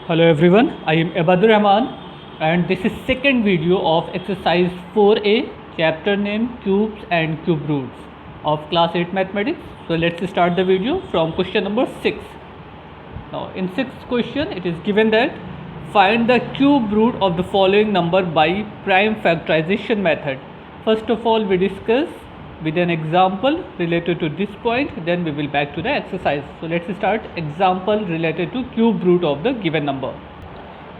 Hello everyone, I am Abadur Rahman and this is second video of exercise 4A, chapter name cubes and cube roots of class 8 mathematics. So let's start the video from question number 6. Now in 6th question it is given that find the cube root of the following number by prime factorization method. First of all we discuss with an example related to this point, then we will back to the exercise. So let's start example related to cube root of the given number.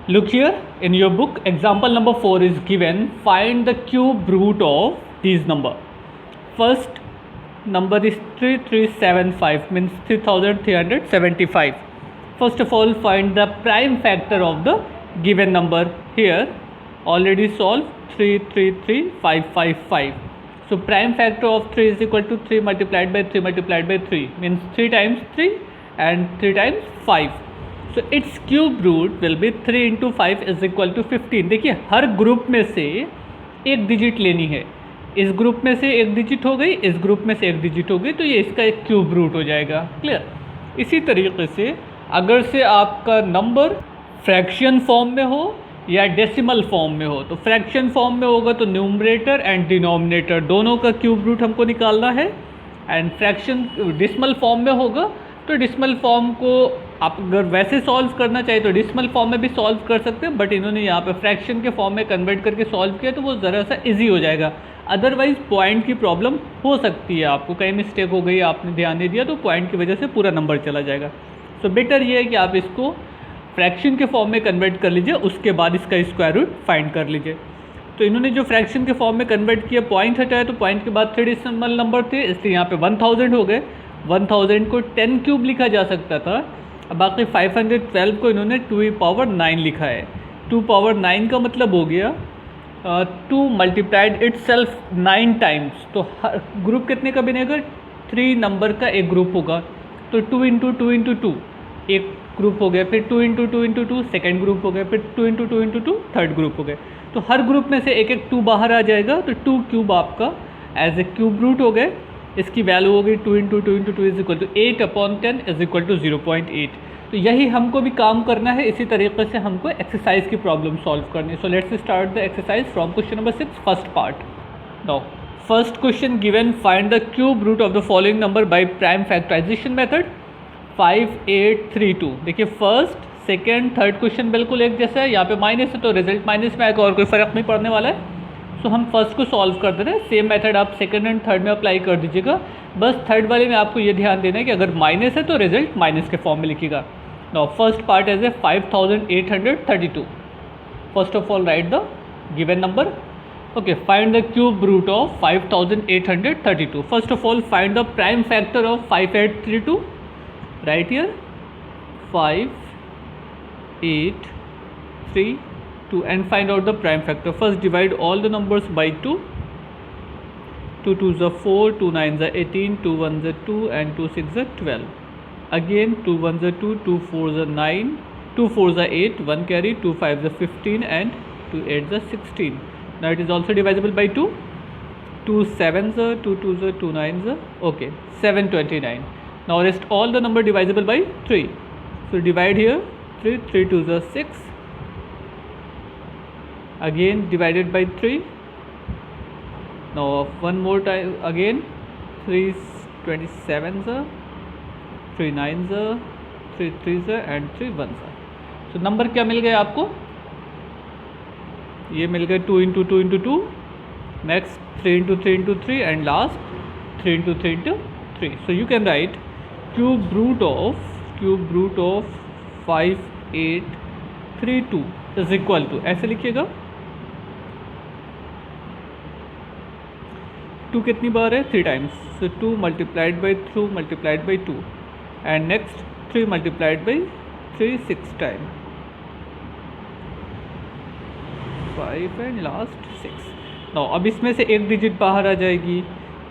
Look here in your book, example number 4 is given. Find the cube root of these number. First number is 3375, means 3375. First of all find the prime factor of the given number. Here already solved 333555. So prime factor of 3 is equal to 3 multiplied by 3 multiplied by 3, means 3 times 3 and 3 times 5. So its cube root will be 3 into 5 is equal to 15. देखिए हर group में से एक digit लेनी है. इस group में से एक डिजिट हो गई, इस ग्रुप में से एक डिजिट हो गई, तो ये इसका एक क्यूब रूट हो जाएगा. क्लियर. इसी तरीके से अगर से आपका नंबर फ्रैक्शन फॉर्म में हो या डेसिमल फॉर्म में हो, तो फ्रैक्शन फॉर्म में होगा तो न्यूमरेटर एंड डिनोमिनेटर दोनों का क्यूब रूट हमको निकालना है. एंड फ्रैक्शन डिसिमल फॉर्म में होगा तो डिसिमल फॉर्म को आप अगर वैसे सॉल्व करना चाहिए तो डिसिमल फॉर्म में भी सॉल्व कर सकते हैं, बट इन्होंने यहाँ पे फ्रैक्शन के फॉर्म में कन्वर्ट करके सॉल्व किया तो वो ज़रा सा इजी हो जाएगा. अदरवाइज पॉइंट की प्रॉब्लम हो सकती है, आपको कहीं मिस्टेक हो गई, आपने ध्यान नहीं दिया तो पॉइंट की वजह से पूरा नंबर चला जाएगा. सो बेटर ये है कि आप इसको फ्रैक्शन के फॉर्म में कन्वर्ट कर लीजिए, उसके बाद इसका स्क्वायर रूट फाइंड कर लीजिए. तो इन्होंने जो फ्रैक्शन के फॉर्म में कन्वर्ट किया, पॉइंट हटाया तो पॉइंट के बाद 3 डेसिमल नंबर थे, इसलिए यहाँ पे 1000 हो गए. 1000 को 10 क्यूब लिखा जा सकता था. अब बाकी 512 को इन्होंने 2⁴ लिखा है. 2⁴ का मतलब हो गया 2 मल्टीप्लाइड इट सेल्फ 9 टाइम्स. तो हर ग्रुप कितने का बनेगा? 3 नंबर का एक ग्रुप होगा. तो 2 इंटू 2 इंटू 2 एक ग्रुप हो गया, फिर 2 इंटू 2 इंटू 2 सेकेंड ग्रुप हो गया, फिर 2 इंटू 2 इंटू 2 थर्ड ग्रुप हो गए. तो हर ग्रुप में से एक एक 2 बाहर आ जाएगा, तो 2 क्यूब आपका एज ए क्यूब रूट हो गए. इसकी वैल्यू हो गई 2 into 2 into 2 is equal to 8/10 is equal to 0.8. तो यही हमको भी काम करना है. इसी तरीके से हमको एक्सरसाइज की प्रॉब्लम सॉल्व करनी है. So let's start the exercise from question number 6 first part. Now first question given, find the cube root of the following number by prime factorisation method 5832. देखिए फर्स्ट सेकेंड थर्ड क्वेश्चन बिल्कुल एक जैसा है. यहाँ पे minus है तो result minus में आएगा और कोई फ़र्क नहीं पड़ने वाला है. सो हम फर्स्ट को सॉल्व कर दे रहे हैं. सेम मेथड आप सेकंड एंड थर्ड में अप्लाई कर दीजिएगा. बस थर्ड वाले में आपको ये ध्यान देना है कि अगर माइनस है तो रिजल्ट माइनस के फॉर्म में लिखिएगा. Now first part as a 5832. First of all write the given number. Okay, find the cube root of 5832. First of all find the prime factor of 5832. Right here 5, 8, 3, 2 and find out the prime factor. First divide all the numbers by 2. 2 2s are 4, 2 9s are 18, 2 1s are 2 and 2 6s are 12. Again 2 1s are 2, 2 4s are 9, 2 4s are 8, 1 carry, 2 5s are 15 and 2 8s are 16. Now it is also divisible by 2. 2 7s are 2 2s are 2 9s are okay 729. Now rest all the number divisible by 3. So divide here 3, 3 2s are 6. Again divided by 3. Now one more time again 3 27s are 3 9s are 3 3s are and 3 1s are. So number क्या मिल गया आपको? ये मिल गया 2 into 2 into 2. Next 3 into 3 into 3 and last 3 into 3 into 3. So you can write cube root of 5832 is equal to, ऐसे लिखिएगा. 2 कितनी बार है? 3 times. so 2 multiplied by 2 multiplied by 2 and next 3 multiplied by 3 6 time 5 and last 6. now अब इसमें से एक digit बाहर आ जाएगी,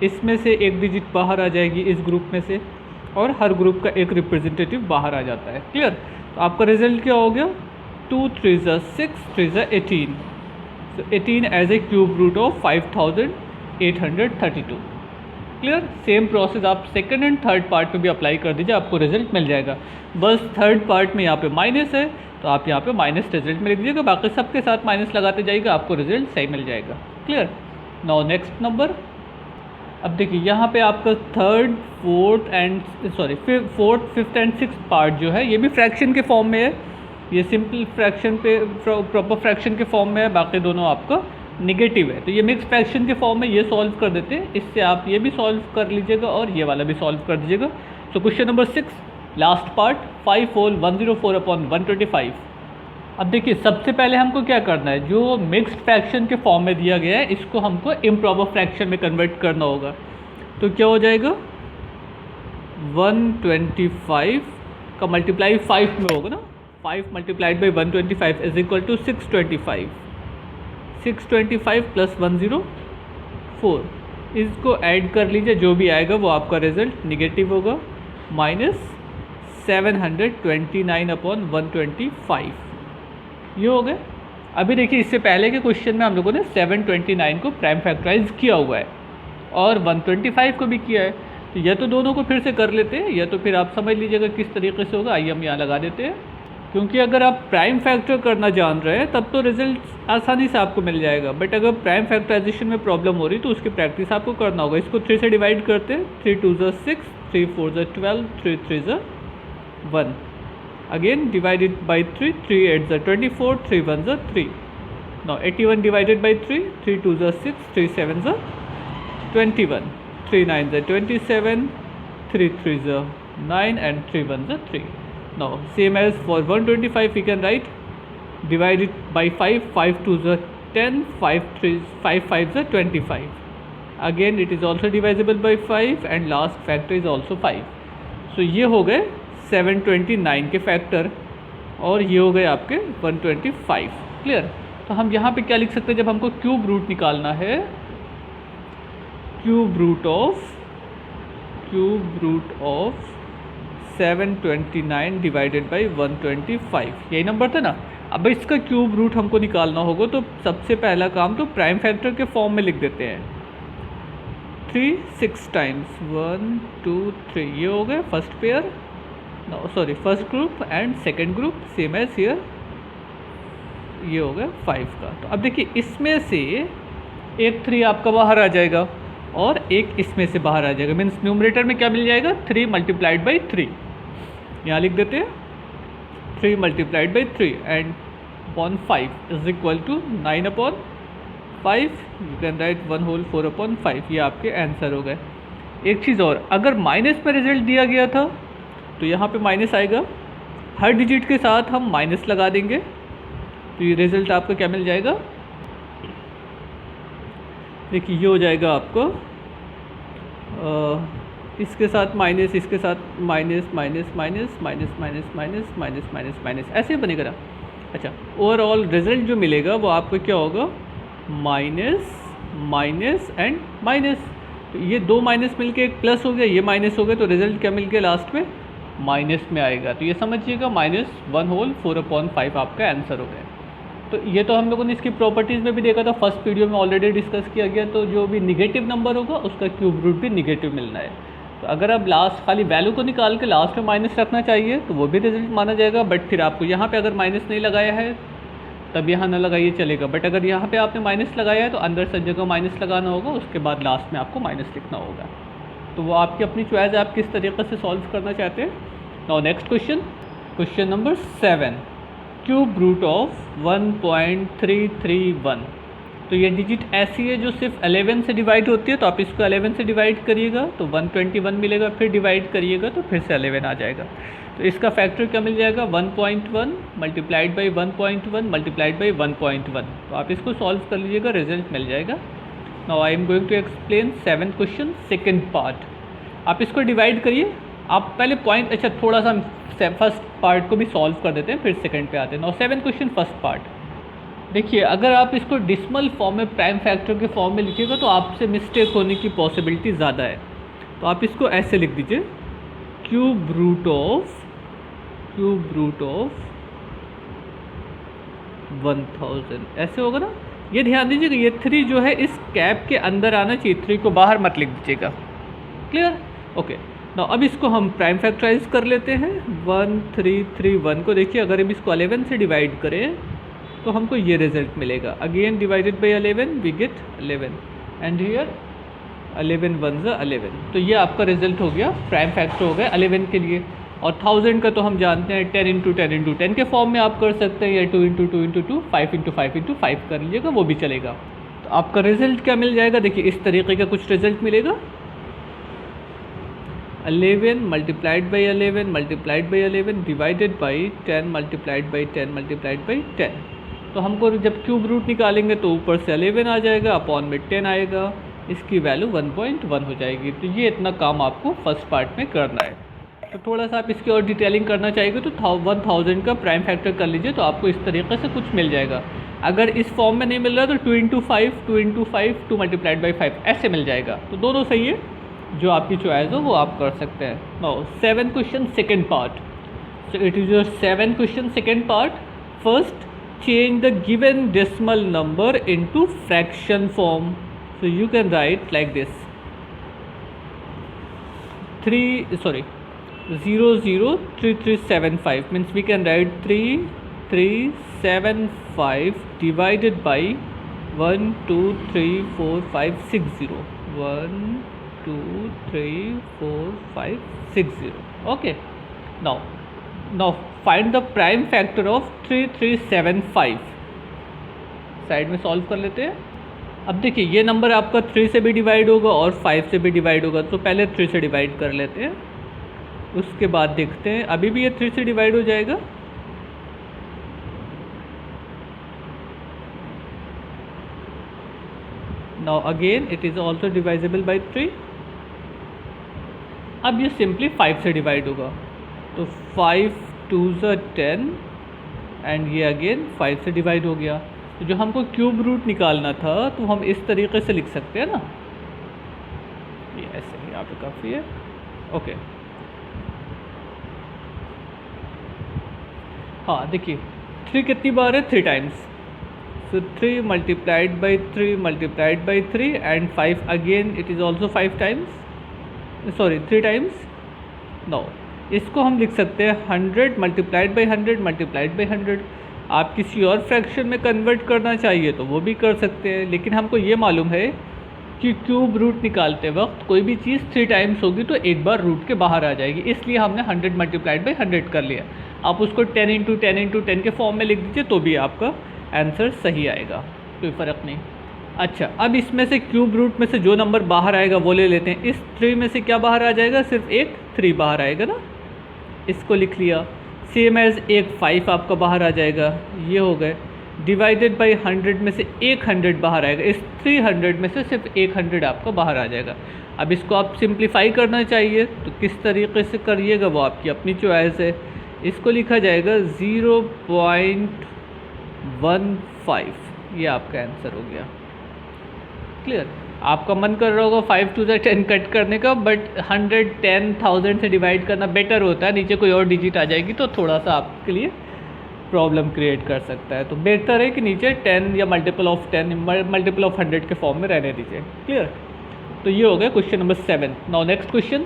इसमें से एक डिजिट बाहर आ जाएगी इस ग्रुप में से, और हर ग्रुप का एक रिप्रेजेंटेटिव बाहर आ जाता है. क्लियर. तो आपका रिजल्ट क्या हो गया? 2 3s are 6, 3s are 18. So 18 as a cube root of 5832. Clear. Same process आप सेकंड एंड थर्ड पार्ट में भी अप्लाई कर दीजिए, आपको रिजल्ट मिल जाएगा। बस थर्ड पार्ट में यहाँ पे माइनस है तो आप यहाँ पे माइनस रिजल्ट में लिख दीजिएगा, बाकी सबके साथ माइनस लगाते जाइएगा, आपको रिजल्ट सही मिल जाएगा। क्लियर। Now next number. अब देखिए यहाँ पे आपका fourth, fifth and six part जो है ये भी फ्रैक्शन के फॉर्म में है, ये सिंपल फ्रैक्शन पे प्रॉपर फ्रैक्शन के फॉर्म में है, बाकी दोनों आपका निगेटिव है। तो ये मिक्स फ्रैक्शन के फॉर्म में ये सॉल्व कर देते हैं, इससे आप ये भी सॉल्व कर लीजिएगा और ये वाला भी सॉल्व कर दीजिएगा। So question number 6 last part 5 whole 104/125। अब देखिए सबसे पहले हमको क्या करना है, जो मिक्स्ड फ्रैक्शन के फॉर्म में दिया गया है इसको हमको इम्प्रॉपर फ्रैक्शन में कन्वर्ट करना होगा। तो क्या हो जाएगा, 125 का मल्टीप्लाई 5 में होगा ना, 5 multiplied by 125 is equal to 625, 625 plus 104, इसको ऐड कर लीजिए, जो भी आएगा वो आपका रिजल्ट निगेटिव होगा, माइनस 729/125 ये हो गए। अभी देखिए इससे पहले के क्वेश्चन में हम लोगों ने 729 को प्राइम फैक्टराइज किया हुआ है और 125 को भी किया है, तो या तो दोनों को फिर से कर लेते हैं या तो फिर आप समझ लीजिएगा किस तरीके से होगा। आइए हम यहाँ लगा देते हैं, क्योंकि अगर आप प्राइम फैक्टर करना जान रहे हैं तब तो रिजल्ट आसानी से आपको मिल जाएगा, बट अगर प्राइम फैक्टराइजेशन में प्रॉब्लम हो रही तो उसकी प्रैक्टिस आपको करना होगा। इसको 3 से डिवाइड करते हैं, 3 2 6, 3 4 12, 3 3 1, again divided by 3, 3 8 24, 3 1 3. Now 81 divided by 3, 3 2 6, 3 7 21, 3 9 27, 3 3 9 and 3 1 3. Now same as for 125 we can write divided by 5, 5 2 10, 5 3 5 5 25. Again it is also divisible by 5 and last factor is also 5. So ये हो गए 729 के फैक्टर और ये हो गए आपके 125। क्लियर। तो हम यहाँ पे क्या लिख सकते हैं, जब हमको क्यूब रूट निकालना है, cube root of 729 divided by 125, यही नंबर था ना। अब इसका क्यूब रूट हमको निकालना होगा तो सबसे पहला काम तो प्राइम फैक्टर के फॉर्म में लिख देते हैं, 3 6 टाइम्स 1 2 3, ये हो गए first pair, first group and second group, same as here, ये हो गया 5 का। तो अब देखिए इसमें से एक 3 आपका बाहर आ जाएगा और एक इसमें से बाहर आ जाएगा, मीन्स न्यूमरेटर में क्या मिल जाएगा, 3 मल्टीप्लाइड बाई 3, यहाँ लिख देते हैं 3 multiplied by 3 and 5 is equal to 9/5, you can write 1/4/5, ये आपके आंसर हो गए। एक चीज़ और, अगर माइनस में रिजल्ट दिया गया था तो यहाँ पे माइनस आएगा, हर डिजिट के साथ हम माइनस लगा देंगे तो ये रिजल्ट आपका क्या मिल जाएगा, देखिए ये हो जाएगा आपको इसके साथ माइनस, इसके साथ minus minus minus minus minus minus minus minus minus, ऐसे बनेगा ना। अच्छा, ओवरऑल रिजल्ट जो मिलेगा वो आपको क्या होगा, माइनस माइनस एंड माइनस, तो ये 2 माइनस मिलके एक प्लस हो गया, ये माइनस हो गया, तो रिजल्ट क्या मिल गया लास्ट में, माइनस में आएगा। तो ये समझिएगा -1/4/5 आपका आंसर हो गया। तो ये तो हम लोगों ने इसकी प्रॉपर्टीज़ में भी देखा था, फर्स्ट वीडियो में ऑलरेडी डिस्कस किया गया। तो जो भी निगेटिव नंबर होगा उसका क्यूब रूट भी निगेटिव मिलना है। तो अगर आप लास्ट खाली वैल्यू को निकाल के लास्ट में माइनस रखना चाहिए तो वो भी रिजल्ट माना जाएगा, बट फिर आपको यहाँ पे अगर माइनस नहीं लगाया है तब यहाँ ना लगाइए चलेगा, बट अगर यहाँ पे आपने माइनस लगाया है तो अंदर सब जगह माइनस लगाना होगा, उसके बाद लास्ट में आपको माइनस लिखना होगा। तो वो आपकी अपनी चॉइस है, आप किस तरीके से सॉल्व करना चाहते हैं। Now next question number 7, cube root of 1.331। तो ये डिजिट ऐसी है जो सिर्फ 11 से डिवाइड होती है, तो आप इसको 11 से डिवाइड करिएगा तो 121 मिलेगा, फिर डिवाइड करिएगा तो फिर से 11 आ जाएगा। तो इसका फैक्टर क्या मिल जाएगा, 1.1 मल्टीप्लाइड बाई 1.1 मल्टीप्लाइड बाई 1.1। तो आप इसको सॉल्व कर लीजिएगा, रिजल्ट मिल जाएगा। Now I am going to explain 7th question second part. आप इसको डिवाइड करिए, आप पहले पॉइंट, अच्छा थोड़ा सा फर्स्ट पार्ट को भी सॉल्व कर देते हैं फिर सेकंड पे आते हैं। Now 7th question first part. देखिए अगर आप इसको डिसिमल फॉर्म में प्राइम फैक्टर के फॉर्म में लिखिएगा तो आपसे मिस्टेक होने की पॉसिबिलिटी ज़्यादा है। तो आप इसको ऐसे लिख दीजिए, क्यूब रूट ऑफ 1000, ऐसे होगा ना। ये ध्यान दीजिएगा, ये 3 जो है इस कैप के अंदर आना चाहिए, 3 को बाहर मत लिख दीजिएगा, क्लियर? ओके, ना अब इसको हम प्राइम फैक्टराइज कर लेते हैं। 1 3 3 1 को देखिए, अगर हम इसको 11 से डिवाइड करें तो हमको ये रिजल्ट मिलेगा। Again divided by 11 we get 11 and here 11 1 ज़ा 11। तो ये आपका रिजल्ट हो गया, प्राइम फैक्टर हो गया 11 के लिए। और 1000 का तो हम जानते हैं 10 × 10 × 10 के फॉर्म में आप कर सकते हैं, या 2 × 2 × 2 5 × 5 × 5 कर लीजिएगा, वो भी चलेगा। तो आपका रिजल्ट क्या मिल जाएगा? देखिए इस तरीके का कुछ रिजल्ट मिलेगा। 11 multiplied by 11 multiplied by 11 divided by 10 multiplied by 10 multiplied by 10। तो हमको जब क्यूब रूट निकालेंगे तो ऊपर से 11 आ जाएगा, अपॉन में 10 आएगा, इसकी वैल्यू 1.1 हो जाएगी। तो ये इतना काम आपको फर्स्ट पार्ट में करना है। तो थोड़ा सा आप इसकी और डिटेलिंग करना चाहिए तो 1000 का प्राइम फैक्टर कर लीजिए, तो आपको इस तरीके से कुछ मिल जाएगा। अगर इस फॉर्म में नहीं मिल रहा तो 2 × 5 2 × 5 2 मल्टीप्लाइड बाई 5 ऐसे मिल जाएगा। तो दोनों सही है, जो आपकी चॉइस हो वो आप कर सकते हैं। Now 7 question second part. So it is your 7 question second part. First, change the given decimal number into fraction form. So you can write like this: 0.003375 means we can write 3375 divided by 1 2 3 4 5 6 0 1 2 3 4 5 6 0. Okay, now find the prime factor of 3375। Side में solve कर लेते हैं। अब देखिए ये number आपका 3 से भी डिवाइड होगा और 5 से भी डिवाइड होगा, तो पहले 3 से डिवाइड कर लेते हैं, उसके बाद देखते हैं। अभी भी ये 3 से डिवाइड हो जाएगा। Now again it is also divisible by 3। अब ये सिंपली 5 से डिवाइड होगा, तो 5 2 10 एंड ये अगेन 5 से डिवाइड हो गया। तो जो हमको क्यूब रूट निकालना था तो हम इस तरीके से लिख सकते हैं ना, ये ऐसे ही यहाँ पे काफ़ी है। ओके, हाँ देखिए 3 कितनी बार है? 3 times. So 3 multiplied by 3 multiplied by 3 and 5 again it is also 5 times, sorry 3 times. No, इसको हम लिख सकते हैं 100 मल्टीप्लाइड बाई 100 मल्टीप्लाइड बाई 100। आप किसी और फ्रैक्शन में कन्वर्ट करना चाहिए तो वो भी कर सकते हैं, लेकिन हमको ये मालूम है कि क्यूब रूट निकालते वक्त कोई भी चीज़ 3 टाइम्स होगी तो एक बार रूट के बाहर आ जाएगी, इसलिए हमने 100 मल्टीप्लाइड बाई 100 कर लिया। आप उसको 10 × 10 × 10 के फॉर्म में लिख दीजिए तो भी आपका आंसर सही आएगा, कोई फ़र्क नहीं। अच्छा, अब इसमें से क्यूब रूट में से जो नंबर बाहर आएगा वो ले लेते हैं। इस 3 में से क्या बाहर आ जाएगा? सिर्फ एक 3 बाहर आएगा ना, इसको लिख लिया। सेम एज एक 5 आपका बाहर आ जाएगा, ये हो गए। डिवाइडेड बाई 100 में से एक 100 बाहर आएगा, इस 300 में से सिर्फ एक 100 आपका बाहर आ जाएगा। अब इसको आप सिंप्लीफाई करना चाहिए तो किस तरीके से करिएगा वो आपकी अपनी चॉइस है। इसको लिखा जाएगा 0.15, ये आपका आंसर हो गया। क्लियर? आपका मन कर रहा होगा 5 to 10 कट करने का, बट 100 10,000 से डिवाइड करना बेटर होता है, नीचे कोई और डिजिट आ जाएगी तो थोड़ा सा आपके लिए प्रॉब्लम क्रिएट कर सकता है। तो बेहतर है कि नीचे 10 या मल्टीपल ऑफ 10 मल्टीपल ऑफ 100 के फॉर्म में रहने दीजिए। क्लियर? तो ये हो गया question number 7। Now next question.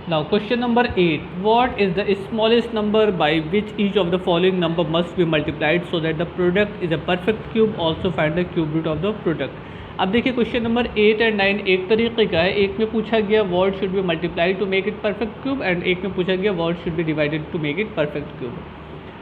Now question number 8, what is the smallest number by which each of the following number must be multiplied so that the product is a perfect cube, also find the cube root of the product. अब देखिए question number 8 और 9 एक तरीके का है। एक में पूछा गया what should be multiplied to make it perfect cube, and एक में पूछा गया what should be divided to make it perfect cube.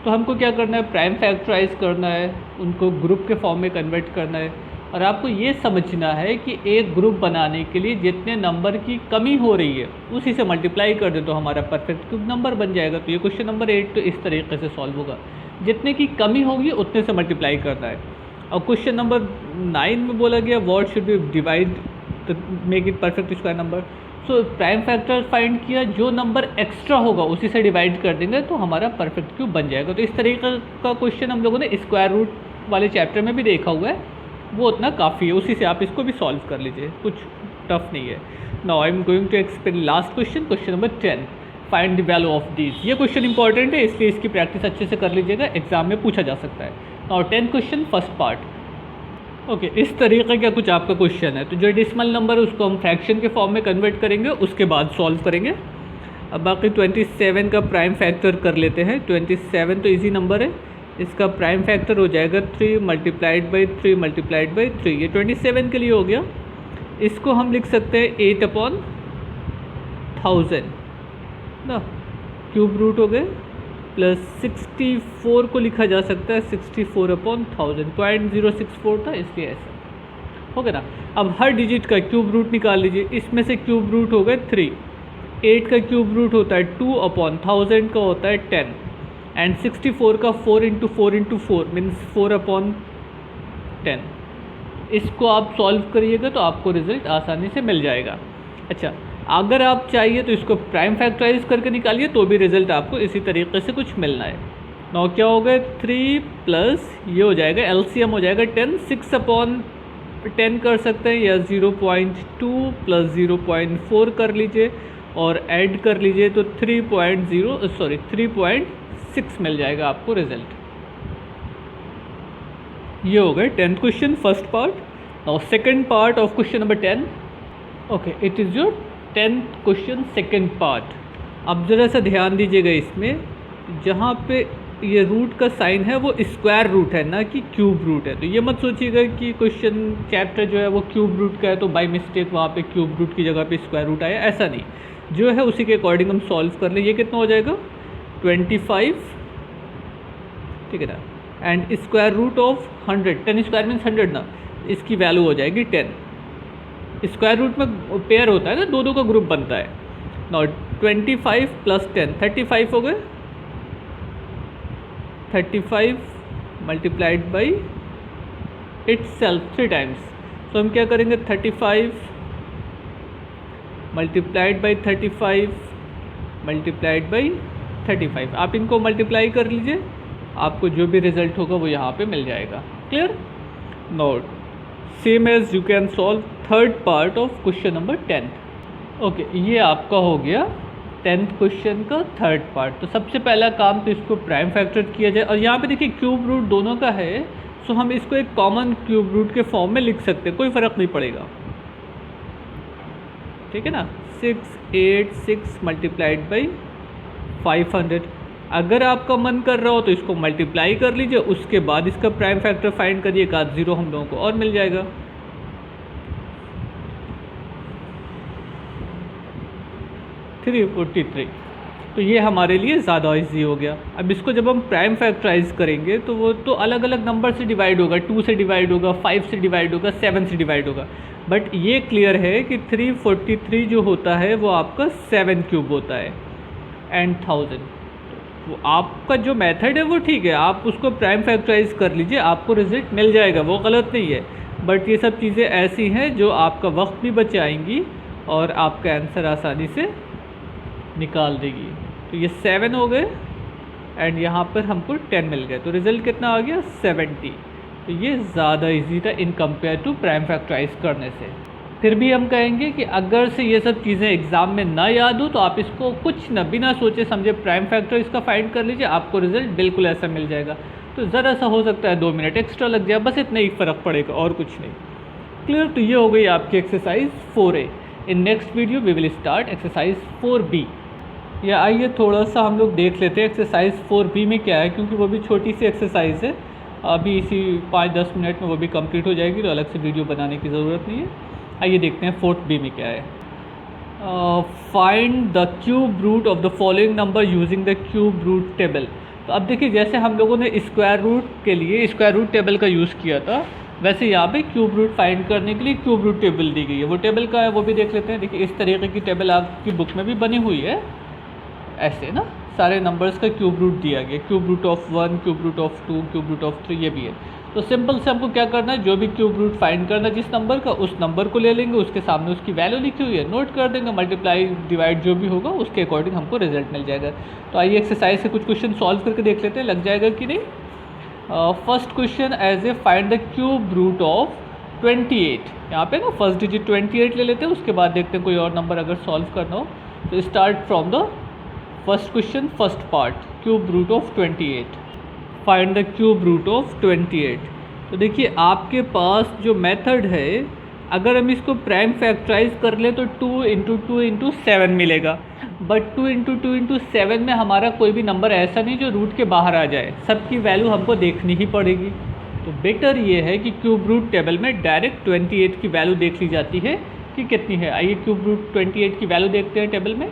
तो हमको क्या करना है? प्राइम फैक्टराइज करना है, उनको ग्रुप के फॉर्म में कन्वर्ट करना है, और आपको ये समझना है कि एक ग्रुप बनाने के लिए जितने नंबर की कमी हो रही है उसी से मल्टीप्लाई कर दे तो हमारा परफेक्ट क्यूब नंबर बन जाएगा। तो ये क्वेश्चन नंबर 8 तो इस तरीके से सॉल्व होगा, जितने की कमी होगी उतने से मल्टीप्लाई करना है। और क्वेश्चन नंबर 9 में बोला गया व्हाट शुड बी डिवाइड तो make it perfect square number. So prime factor find किया, जो नंबर एक्स्ट्रा होगा उसी से डिवाइड कर देंगे तो हमारा परफेक्ट क्यूब बन जाएगा। तो इस तरीके का क्वेश्चन हम लोगों ने स्क्वायर रूट वाले चैप्टर में भी देखा हुआ है, वो उतना काफ़ी है, उसी से आप इसको भी सॉल्व कर लीजिए, कुछ टफ नहीं है। Now I am going to explain last question, question number 10, find the value of this. ये क्वेश्चन इंपॉर्टेंट है, इसलिए इसकी प्रैक्टिस अच्छे से कर लीजिएगा, एग्जाम में पूछा जा सकता है। Now 10 question first part. Okay, इस तरीके का कुछ आपका क्वेश्चन है। तो जो डेसिमल नंबर है उसको हम फ्रैक्शन के फॉर्म में कन्वर्ट करेंगे, उसके बाद सॉल्व करेंगे। अब बाकी 27 का प्राइम फैक्टर कर लेते हैं। 27 तो इजी नंबर है, इसका प्राइम फैक्टर हो जाएगा 3 मल्टीप्लाइड बाई 3 मल्टीप्लाइड बाई 3। ये 27 के लिए हो गया। इसको हम लिख सकते हैं 8/1000 ना, क्यूब रूट हो गए, प्लस 64 को लिखा जा सकता है 64/1000। 0.064 था इसलिए ऐसा हो गया ना। अब हर डिजिट का क्यूब रूट निकाल लीजिए। इसमें से क्यूब रूट हो गए 3, 8 का क्यूब रूट होता है 2/1000 का होता है 10, एंड 64 का 4 × 4 × 4 मीन्स 4/10। इसको आप सॉल्व करिएगा तो आपको रिजल्ट आसानी से मिल जाएगा। अच्छा, अगर आप चाहिए तो इसको प्राइम फैक्टराइज करके निकालिए तो भी रिजल्ट आपको इसी तरीके से कुछ मिलना है। नौ क्या हो गए 3 प्लस ये हो जाएगा एलसीएम हो जाएगा 10, 6/10 कर सकते हैं, या 0.2 प्लस 0.4 कर लीजिए और ऐड कर लीजिए तो 3.6 मिल जाएगा आपको रिजल्ट। ये हो गए 10th question first part. Now second part of question number 10। Okay, it is your 10th question second part. अब ज़रा सा ध्यान दीजिएगा, इसमें जहाँ पे ये रूट का साइन है वो स्क्वायर रूट है ना कि क्यूब रूट है। तो ये मत सोचिएगा कि क्वेश्चन चैप्टर जो है वो क्यूब रूट का है तो बाय मिस्टेक वहाँ पे क्यूब रूट की जगह पे स्क्वायर रूट आया, ऐसा नहीं। जो है उसी के अकॉर्डिंग हम सॉल्व कर लें। ये कितना हो जाएगा 25, ठीक है ना, and square root of 100, 10 square means 100 ना, इसकी वैल्यू हो जाएगी 10। स्क्वायर रूट में पेयर होता है ना, दो का ग्रुप बनता है। नॉट 25 प्लस 10 35 हो गए, 35 multiplied by its self 3 times. तो हम क्या करेंगे 35 मल्टीप्लाइड बाई 35 मल्टीप्लाइड बाई 35। आप इनको मल्टीप्लाई कर लीजिए, आपको जो भी रिजल्ट होगा वो यहाँ पे मिल जाएगा। Clear? Note same as you can solve third part of question number 10। Okay, ये आपका हो गया 10th क्वेश्चन का थर्ड पार्ट। तो सबसे पहला काम तो इसको प्राइम फैक्टर किया जाए, और यहाँ पे देखिए क्यूब रूट दोनों का है, सो हम इसको एक कॉमन क्यूब रूट के फॉर्म में लिख सकते हैं, कोई फ़र्क नहीं पड़ेगा, ठीक है ना। 686 मल्टीप्लाइड बाई 500। अगर आपका मन कर रहा हो तो इसको मल्टीप्लाई कर लीजिए, उसके बाद इसका प्राइम फैक्टर फाइंड करिए, एक आध जीरो हम लोगों को और मिल जाएगा। थ्री 43। तो ये हमारे लिए ज़्यादा इजी हो गया। अब इसको जब हम प्राइम फैक्टराइज करेंगे तो वो तो अलग अलग नंबर से डिवाइड होगा, 2 से डिवाइड होगा, 5 से डिवाइड होगा, 7 से डिवाइड होगा। बट ये क्लियर है कि 343 जो होता है वो आपका 7 क्यूब होता है एंड 1000। वो आपका जो मेथड है वो ठीक है, आप उसको प्राइम फैक्टराइज कर लीजिए, आपको रिजल्ट मिल जाएगा, वो गलत नहीं है। बट ये सब चीज़ें ऐसी हैं जो आपका वक्त भी बचाएंगी और आपका आंसर आसानी से निकाल देगी। तो ये 7 हो गए एंड यहाँ पर हमको 10 मिल गए, तो रिज़ल्ट कितना आ गया 70। तो ये ज़्यादा इजी था in compare to prime factorize करने से। फिर भी हम कहेंगे कि अगर से ये सब चीज़ें एग्ज़ाम में ना याद हो तो आप इसको कुछ न बिना सोचे समझे प्राइम फैक्टर इसका फाइंड कर लीजिए, आपको रिजल्ट बिल्कुल ऐसा मिल जाएगा। तो ज़रा सा हो सकता है 2 मिनट एक्स्ट्रा लग जाए, बस इतना ही फ़र्क पड़ेगा और कुछ नहीं। क्लियर? तो ये हो गई आपकी exercise 4A। In next video we will start exercise 4B। या आइए थोड़ा सा हम लोग देख लेते हैं एक्सरसाइज 4B में क्या है, क्योंकि वो भी छोटी सी एक्सरसाइज है, अभी इसी 5-10 मिनट में वो भी कंप्लीट हो जाएगी, तो अलग से वीडियो बनाने की ज़रूरत नहीं है। आइए देखते हैं 4B में क्या है। Find the cube root of the following number using the cube root table. तो अब देखिए, जैसे हम लोगों ने स्क्वायर रूट के लिए स्क्वायर रूट टेबल का यूज़ किया था, वैसे यहाँ पे क्यूब रूट फाइंड करने के लिए क्यूब रूट टेबल दी गई है। वो टेबल का है वो भी देख लेते हैं। देखिए इस तरीके की टेबल आपकी बुक में भी बनी हुई है, ऐसे ना सारे नंबर्स का क्यूब रूट दिया गया, cube root of 1, cube root of 2, cube root of 3, ये भी है। तो सिंपल से हमको क्या करना है, जो भी क्यूब रूट फाइंड करना है जिस नंबर का, उस नंबर को ले लेंगे, उसके सामने उसकी वैल्यू लिखी हुई है नोट कर देंगे, मल्टीप्लाई डिवाइड जो भी होगा उसके अकॉर्डिंग हमको रिजल्ट मिल जाएगा। तो आइए एक्सरसाइज से कुछ क्वेश्चन सॉल्व करके देख लेते हैं, लग जाएगा कि नहीं। First question as a find the cube root of 28। यहाँ पे ना फर्स्ट डिजिट 28 ले लेते हैं, उसके बाद देखते हैं कोई और नंबर अगर सॉल्व करना हो। तो start from the first question first part, cube root of 28। Find the cube root of 28। तो देखिए आपके पास जो मेथड है, अगर हम इसको प्राइम फैक्टराइज कर ले तो 2 इंटू 2 इंटू 7 मिलेगा, बट 2 इंटू 2 इंटू 7 में हमारा कोई भी नंबर ऐसा नहीं जो रूट के बाहर आ जाए, सबकी वैल्यू हमको देखनी ही पड़ेगी। तो बेटर ये है कि क्यूब रूट टेबल में डायरेक्ट 28 की वैल्यू देख ली जाती है कि कितनी है। आइए क्यूब रूट 28 की वैल्यू देखते हैं टेबल में।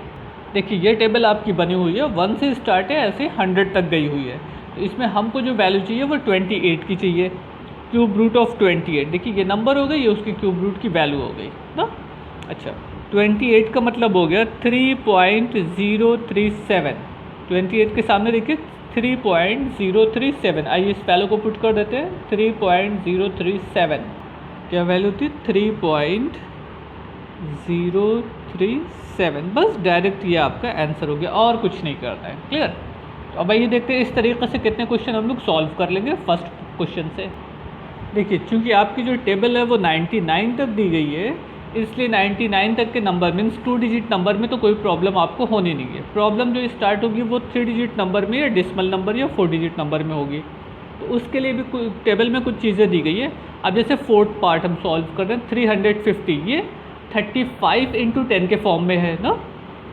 देखिए ये टेबल आपकी बनी हुई है, 1 से स्टार्ट है, ऐसे 100 तक गई हुई है। तो इसमें हमको जो वैल्यू चाहिए वो 28 की चाहिए। क्यूब रूट ऑफ 28, देखिए ये नंबर हो गई, ये उसकी क्यूब रूट की वैल्यू हो गई ना। अच्छा 28 का मतलब हो गया 3.037। 28 के सामने देखिए 3.037। आइए इस वैल्यू को पुट कर देते हैं, 3.037 क्या वैल्यू थी, 3.037। बस डायरेक्ट ये आपका आंसर हो गया, और कुछ नहीं करना है। क्लियर। तो अब आइए देखते हैं इस तरीके से कितने क्वेश्चन हम लोग सॉल्व कर लेंगे फर्स्ट क्वेश्चन से। देखिए चूंकि आपकी जो टेबल है वो 99 तक दी गई है, इसलिए 99 तक के नंबर मीन्स 2 डिजिट नंबर में तो कोई प्रॉब्लम आपको होनी नहीं है। प्रॉब्लम जो स्टार्ट होगी वो 3 डिजिट नंबर में या डेसिमल नंबर या 4 डिजिट नंबर में होगी। तो उसके लिए भी टेबल में कुछ चीज़ें दी गई है। अब जैसे फोर्थ पार्ट हम सॉल्व कर रहे हैं, 350 ये 35 इंटू 10 के फॉर्म में है ना।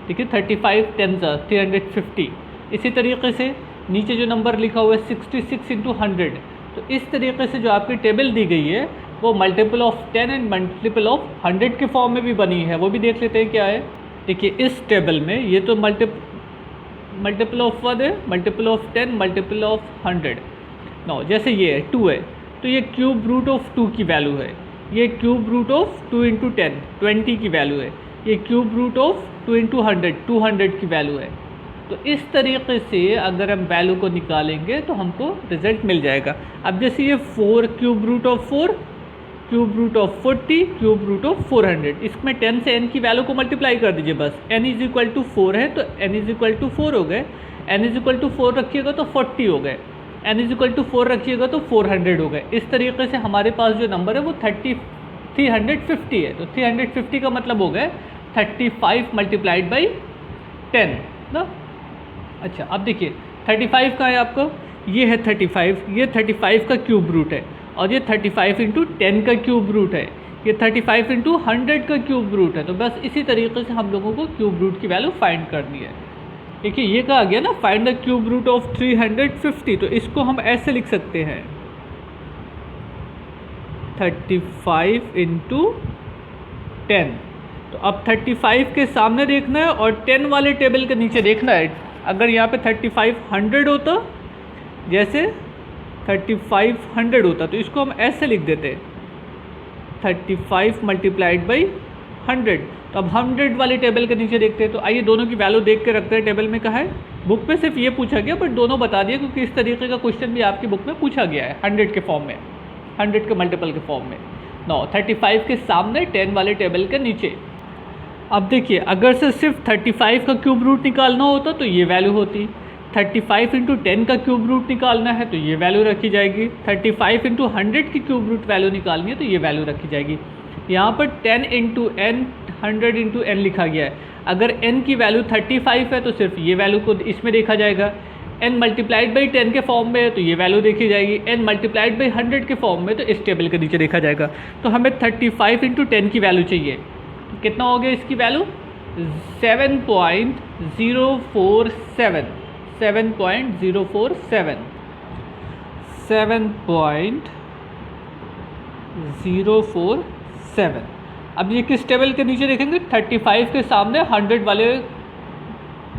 ठीक है, 35 10 350। इसी तरीके से नीचे जो नंबर लिखा हुआ है 66 इंटू 100। तो इस तरीके से जो आपकी टेबल दी गई है वो multiple of 10 and multiple of 100 के फॉर्म में भी बनी है, वो भी देख लेते हैं क्या है। देखिए इस टेबल में ये तो मल्टीपल ऑफ 1 है, multiple of 10, multiple of 100। No जैसे ये है 2 है तो ये क्यूब रूट ऑफ 2 की वैल्यू है, ये क्यूब रूट ऑफ 2 इंटू 10 20 की वैल्यू है, ये क्यूब रूट ऑफ 2 इंटू 100 200 की वैल्यू है। तो इस तरीके से अगर हम वैल्यू को निकालेंगे तो हमको रिजल्ट मिल जाएगा। अब जैसे ये 4 cube root of 4, cube root of 40, cube root of 400, इसमें 10 से n की वैल्यू को मल्टीप्लाई कर दीजिए बस। n इज इक्वल टू 4 है तो n इज इक्वल टू 4 हो गए, n इज इक्वल टू 4 रखिएगा तो 40 हो गए, n इज इक्वल टू 4 रखिएगा तो 400 हो गए। इस तरीके से हमारे पास जो नंबर है वो 350 है। तो 350 का मतलब हो गया 35 मल्टीप्लाइड बाई 10 ना। अच्छा अब देखिए 35 का है आपका, ये है 35, ये 35 का क्यूब रूट है, और ये 35 इंटू 10 का क्यूब रूट है, ये 35 इंटू 100 का क्यूब रूट है। तो बस इसी तरीके से हम लोगों को क्यूब रूट की वैल्यू फाइंड करनी है। देखिए ये कहा गया ना find the cube root of 350, तो इसको हम ऐसे लिख सकते हैं 35 इंटू 10। तो अब 35 के सामने देखना है और 10 वाले टेबल के नीचे देखना है। अगर यहाँ पे 3500 होता, जैसे 3500 होता तो इसको हम ऐसे लिख देते 35 मल्टीप्लाइड बाई 100। तो अब 100 वाले टेबल के नीचे देखते हैं। तो आइए दोनों की वैल्यू देख के रखते हैं टेबल में कहा है। बुक में सिर्फ ये पूछा गया बट दोनों बता दिए क्योंकि इस तरीके का क्वेश्चन भी आपकी बुक में पूछा गया है 100 के फॉर्म में, 100 के मल्टीपल के फॉर्म में। 35 के सामने 10 वाले टेबल के नीचे। अब देखिए अगर से सिर्फ 35 का क्यूब रूट निकालना होता तो ये वैल्यू होती, 35 इंटू 10 का क्यूब रूट निकालना है तो ये वैल्यू रखी जाएगी, 35 इंटू 100 की क्यूब रूट वैल्यू निकालनी है तो ये वैल्यू रखी जाएगी। यहाँ पर 10 इंटू एन 100 इंटू एन लिखा गया है। अगर n की वैल्यू 35 है तो सिर्फ ये वैल्यू को इसमें देखा जाएगा, n मल्टीप्लाइड बाई 10 के फॉर्म में है तो ये वैल्यू देखी जाएगी, n मल्टीप्लाइड बाई 100 के फॉर्म में तो इस टेबल के नीचे देखा जाएगा। तो हमें 35 इंटू 10 की वैल्यू चाहिए, तो कितना हो गया इसकी वैल्यू 7.047, 7.047, 7.047। अब ये किस टेबल के नीचे देखेंगे, 35 के सामने 100 वाले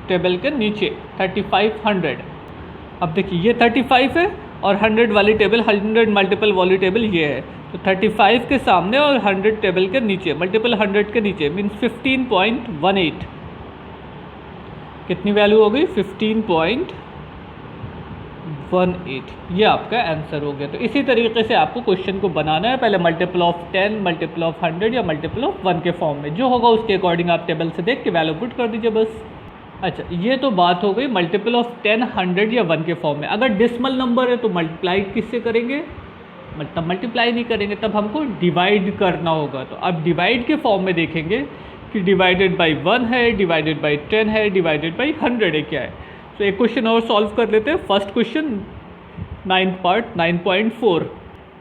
टेबल के नीचे 3500। अब देखिए ये 35 है और 100 वाली टेबल, 100 मल्टीपल वाली टेबल ये है। तो 35 के सामने और 100 टेबल के नीचे, मल्टीपल 100 के नीचे मीन्स 15.18। कितनी वैल्यू हो गई 15.18। ये आपका आंसर हो गया। तो इसी तरीके से आपको क्वेश्चन को बनाना है, पहले मल्टीपल ऑफ 10, मल्टीपल ऑफ 100 या मल्टीपल ऑफ 1 के फॉर्म में, जो होगा उसके अकॉर्डिंग आप टेबल से देख के वैल्यू पुट कर दीजिए बस। अच्छा ये तो बात हो गई मल्टीपल ऑफ 10, 100 या 1 के फॉर्म में। अगर डेसिमल नंबर है तो मल्टीप्लाई किससे करेंगे, मतलब मल्टीप्लाई नहीं करेंगे, तब हमको डिवाइड करना होगा। तो अब डिवाइड के फॉर्म में देखेंगे कि डिवाइडेड बाई 1 है, डिवाइडेड बाई 10 है, डिवाइडेड बाई 100 है, क्या है। तो एक क्वेश्चन और सॉल्व कर लेते हैं। First question 9th part 9.4।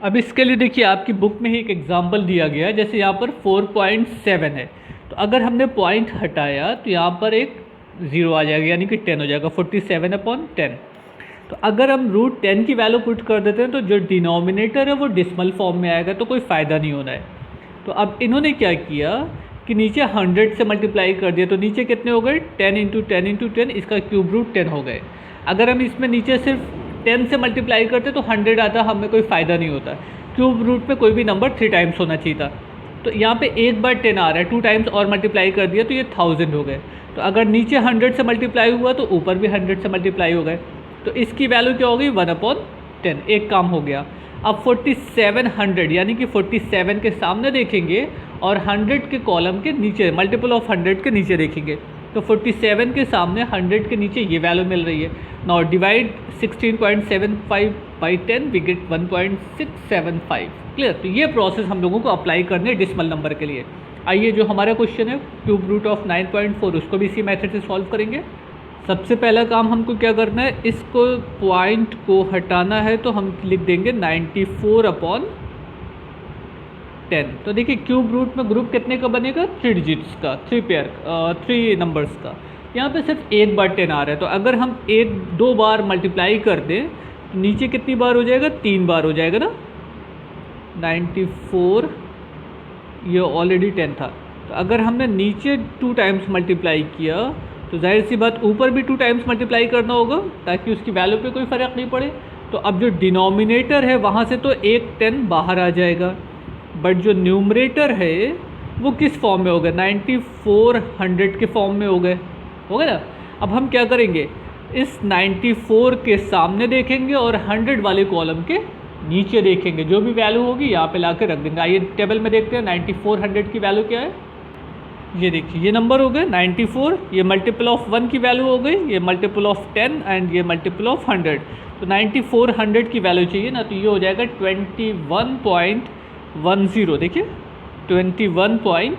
अब इसके लिए देखिए आपकी बुक में ही एक एग्जांपल दिया गया है, जैसे यहाँ पर 4.7 है, तो अगर हमने पॉइंट हटाया तो यहाँ पर एक ज़ीरो आ जाएगा, यानी कि 10 हो जाएगा, 47/10। तो अगर हम √10 की वैल्यू पुट कर देते हैं तो जो डिनोमिनेटर है वो डिस्मल फॉर्म में आएगा, तो कोई फ़ायदा नहीं होना है। तो अब इन्होंने क्या किया कि नीचे 100 से मल्टीप्लाई कर दिया, तो नीचे कितने हो गए 10 × 10 × 10, इसका क्यूब रूट 10 हो गए। अगर हम इसमें नीचे सिर्फ 10 से मल्टीप्लाई करते तो 100 आता, हमें कोई फ़ायदा नहीं होता। क्यूब रूट में कोई भी नंबर 3 टाइम्स होना चाहिए था। तो यहाँ पे एक बार 10 आ रहा है, 2 टाइम्स और मल्टीप्लाई कर दिया तो ये 1000 हो गए। तो अगर नीचे 100 से मल्टीप्लाई हुआ तो ऊपर भी 100 से मल्टीप्लाई हो गए, तो इसकी वैल्यू क्या होगी 1/10, एक काम हो गया। अब 4700 यानी कि 47 के सामने देखेंगे और 100 के कॉलम के नीचे मल्टीपल ऑफ 100 के नीचे देखेंगे, तो 47 के सामने 100 के नीचे ये वैल्यू मिल रही है। Now divide 16.75 by 10 we get 1.675। Clear? तो ये प्रोसेस हम लोगों को अप्लाई करने डिसिमल नंबर के लिए। आइए जो हमारा क्वेश्चन है क्यूब रूट ऑफ 9.4, उसको भी इसी मेथड से सॉल्व करेंगे। सबसे पहला काम हमको क्या करना है, इसको पॉइंट को हटाना है, तो हम लिख देंगे 94/10। तो देखिए क्यूब रूट में ग्रुप कितने का बनेगा 3 डिजिट्स का, 3 नंबर्स का। यहाँ पे सिर्फ एक बार 10 आ रहा है, तो अगर हम 2 बार मल्टीप्लाई कर दें तो नीचे कितनी बार हो जाएगा 3 बार हो जाएगा ना। 94 ये ऑलरेडी 10 था, तो अगर हमने नीचे 2 टाइम्स मल्टीप्लाई किया तो जाहिर सी बात ऊपर भी 2 टाइम्स मल्टीप्लाई करना होगा ताकि उसकी वैल्यू पे कोई फ़र्क नहीं पड़े। तो अब जो डिनोमिनेटर है वहाँ से तो एक 10 बाहर आ जाएगा, बट जो न्यूमरेटर है वो किस फॉर्म में हो गया 9400 के फॉर्म में हो गए ना। अब हम क्या करेंगे, इस 94 के सामने देखेंगे और 100 वाले कॉलम के नीचे देखेंगे, जो भी वैल्यू होगी यहाँ पे ला के रख देंगे। आइए टेबल में देखते हैं 9400 की वैल्यू क्या है। ये देखिए ये नंबर हो गए 94, ये मल्टीपल ऑफ 1 की वैल्यू हो गई, ये मल्टीपल ऑफ 10 एंड ये मल्टीपल ऑफ 100। तो 9400 की वैल्यू चाहिए ना, तो ये हो जाएगा 21.10। देखिए 21.10,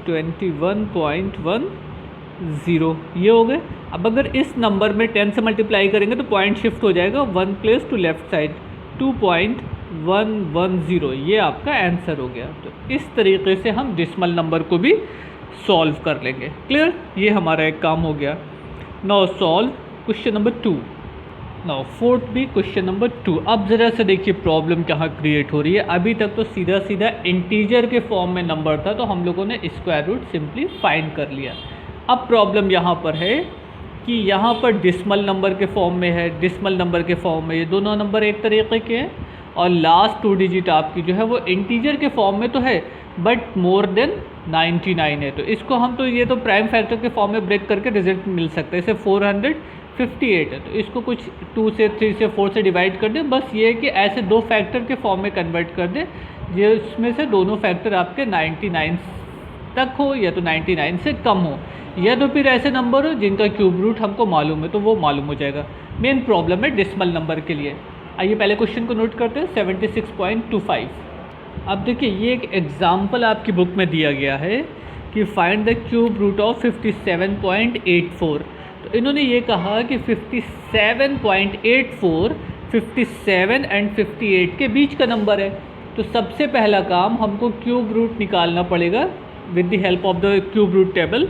21.10 ये हो गए। अब अगर इस नंबर में 10 से मल्टीप्लाई करेंगे तो पॉइंट शिफ्ट हो जाएगा 1 प्लेस टू लेफ्ट साइड, 2.110, ये आपका आंसर हो गया। तो इस तरीके से हम डिसिमल नंबर को भी सॉल्व कर लेंगे। क्लियर? ये हमारा एक काम हो गया। Now solve question number 2। Now 4th भी क्वेश्चन नंबर 2। अब ज़रा से देखिए प्रॉब्लम कहाँ क्रिएट हो रही है। अभी तक तो सीधा सीधा इंटीजर के फॉर्म में नंबर था, तो हम लोगों ने स्क्वायर रूट सिंपली फाइंड कर लिया। अब प्रॉब्लम यहाँ पर है कि यहाँ पर डिसिमल नंबर के फॉर्म में है, डिसिमल नंबर के फॉर्म में, ये दोनों नंबर एक तरीके के हैं, और लास्ट 2 डिजिट आपकी जो है वो इंटीजर के फॉर्म में तो है बट मोर देन 99 है। तो इसको हम तो ये तो प्राइम फैक्टर के फॉर्म में ब्रेक करके रिजल्ट मिल सकता है। इसे 458 है, तो इसको कुछ 2 से 3 से 4 से डिवाइड कर दें। बस ये है कि ऐसे 2 फैक्टर के फॉर्म में कन्वर्ट कर दें जिसमें से दोनों फैक्टर आपके 99 तक हो या तो 99 से कम हो, या तो फिर ऐसे नंबर हो जिनका क्यूब रूट हमको मालूम है, तो वो मालूम हो जाएगा। मेन प्रॉब्लम है डिसिमल नंबर के लिए। आइए पहले क्वेश्चन को नोट करते हैं 76.25। अब देखिए ये एक एग्जाम्पल आपकी बुक में दिया गया है कि find the cube root of 57.84। तो इन्होंने ये कहा कि 57.84 57 एंड 58 के बीच का नंबर है। तो सबसे पहला काम हमको क्यूब रूट निकालना पड़ेगा with the help of the cube root table.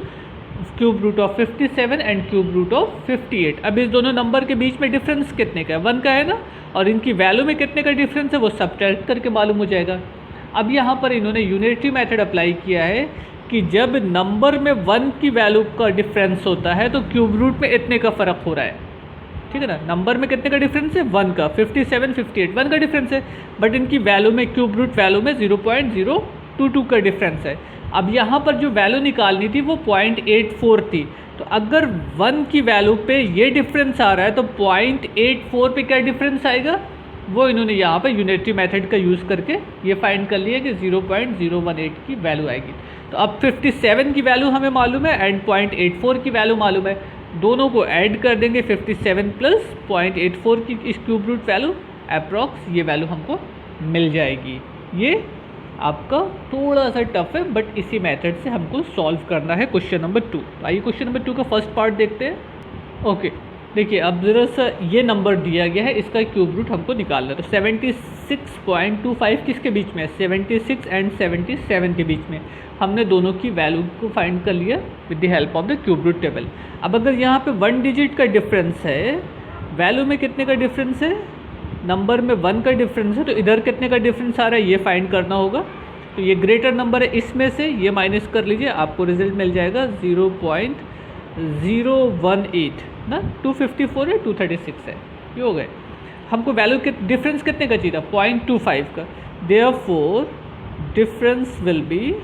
Cube root of 57 and cube root of 58। अब इस दोनों नंबर के बीच में डिफरेंस कितने का है 1 का है ना, और इनकी वैल्यू में कितने का डिफरेंस है वो सब्ट्रैक्ट करके मालूम हो जाएगा। अब यहाँ पर इन्होंने यूनिटरी मेथड अप्लाई किया है कि जब नंबर में 1 की वैल्यू का डिफरेंस होता है तो क्यूब रूट में इतने का फ़र्क हो रहा है। ठीक है ना, नंबर में कितने का डिफरेंस है 1 का, 57 58 1 का डिफरेंस है, बट इनकी वैल्यू में क्यूब रूट वैल्यू में 0.022 का डिफरेंस है। अब यहाँ पर जो वैल्यू निकालनी थी वो 0.84 थी, तो अगर 1 की वैल्यू पे ये डिफरेंस आ रहा है तो 0.84 पे क्या डिफरेंस आएगा वो इन्होंने यहाँ पे यूनिटरी मेथड का यूज़ करके ये फाइंड कर लिया कि 0.018 की वैल्यू आएगी। तो अब 57 की वैल्यू हमें मालूम है एंड 0.84 की वैल्यू मालूम है, दोनों को ऐड कर देंगे 57 प्लस 0.84 की इस क्यूब रूट वैल्यू अप्रॉक्स ये वैल्यू हमको मिल जाएगी। ये आपका थोड़ा सा टफ है बट इसी मेथड से हमको सॉल्व करना है क्वेश्चन नंबर 2। आइए क्वेश्चन नंबर 2 का फर्स्ट पार्ट देखते हैं। ओके, देखिए अब ज़रा सा ये नंबर दिया गया है, इसका क्यूब रूट हमको निकालना है। तो 76.25 किसके बीच में है? 76 एंड 77 के बीच में। हमने दोनों की वैल्यू को फाइंड कर लिया with the help of the cube root table. अब अगर यहाँ पे 1 डिजिट का डिफरेंस है, वैल्यू में कितने का डिफरेंस है, नंबर में 1 का डिफरेंस है, तो इधर कितने का डिफरेंस आ रहा है ये फाइंड करना होगा। तो ये ग्रेटर नंबर है, इसमें से ये माइनस कर लीजिए, आपको रिजल्ट मिल जाएगा 0.018 ना। 254 है, 236 है, ये हो गए। हमको वैल्यू के डिफरेंस कितने का चाहिए था? 0.25 का। Therefore difference will be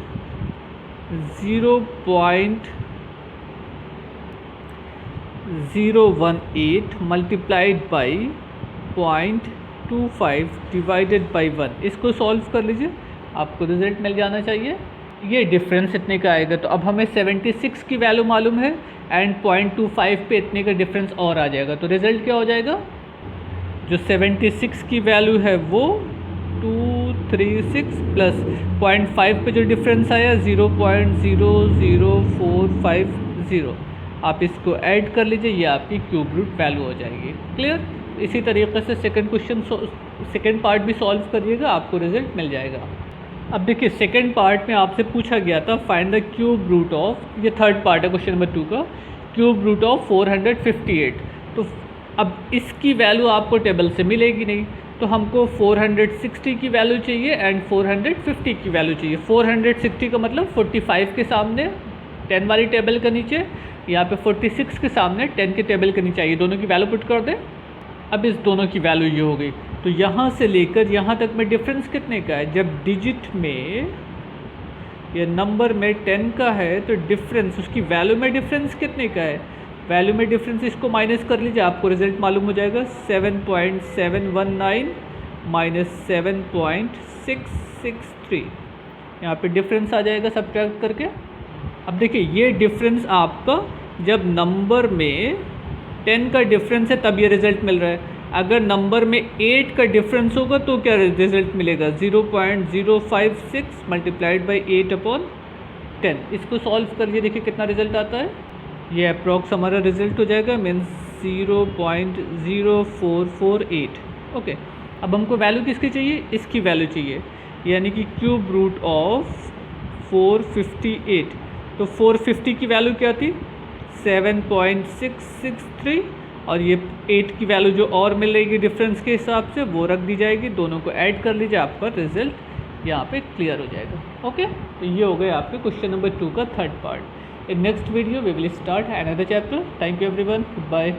0.018 multiplied by 0.25 divided by 1। इसको सॉल्व कर लीजिए, आपको रिजल्ट मिल जाना चाहिए। ये डिफरेंस इतने का आएगा। तो अब हमें 76 की वैल्यू मालूम है एंड 0.25 पे इतने का डिफरेंस और आ जाएगा। तो रिज़ल्ट क्या हो जाएगा? जो 76 की वैल्यू है वो 236 प्लस 0.5 पे जो डिफरेंस आया 0.00450, आप इसको ऐड कर लीजिए, ये आपकी क्यूब रूट वैल्यू हो जाएगी। क्लियर? इसी तरीके से सेकंड क्वेश्चन सेकंड पार्ट भी सॉल्व करिएगा, आपको रिजल्ट मिल जाएगा। अब देखिए सेकंड पार्ट में आपसे पूछा गया था find the cube root of, ये थर्ड पार्ट है क्वेश्चन नंबर 2 का, क्यूब रूट ऑफ 458। तो अब इसकी वैल्यू आपको टेबल से मिलेगी नहीं, तो हमको 460 की वैल्यू चाहिए एंड 450 की वैल्यू चाहिए। 460 का मतलब 45 के सामने 10 वाली टेबल के नीचे, यहाँ पे 46 के सामने 10 के टेबल के नीचे चाहिए। दोनों की वैल्यू पुट कर दें। अब इस दोनों की वैल्यू ये हो गई। तो यहाँ से लेकर यहाँ तक में डिफरेंस कितने का है? जब डिजिट में या नंबर में 10 का है तो डिफरेंस, उसकी वैल्यू में डिफरेंस कितने का है? वैल्यू में डिफरेंस, इसको माइनस कर लीजिए, आपको रिजल्ट मालूम हो जाएगा 7.719 माइनस 7.663। यहाँ पे डिफरेंस आ जाएगा सब्ट्रैक्ट करके। अब देखिए ये डिफरेंस आपका जब नंबर में 10 का डिफरेंस है तब ये रिज़ल्ट मिल रहा है। अगर नंबर में 8 का डिफरेंस होगा तो क्या रिज़ल्ट मिलेगा? 0.056 मल्टीप्लाइड बाई 8/10। इसको सॉल्व करिए, देखिए कितना रिज़ल्ट आता है। ये अप्रॉक्स हमारा रिज़ल्ट हो जाएगा, मीन्स 0.0448। ओके, अब हमको वैल्यू किसकी चाहिए? इसकी वैल्यू चाहिए, यानी कि क्यूब रूट ऑफ 458। तो 450 की वैल्यू क्या थी? 7.663, और ये 8 की वैल्यू जो और मिल रही है डिफरेंस के हिसाब से वो रख दी जाएगी। दोनों को ऐड कर लीजिए, आपका रिजल्ट यहाँ पे क्लियर हो जाएगा। ओके, तो ये हो गए आपके क्वेश्चन नंबर 2 का third part. In next video we will start another chapter. Thank you everyone. Goodbye.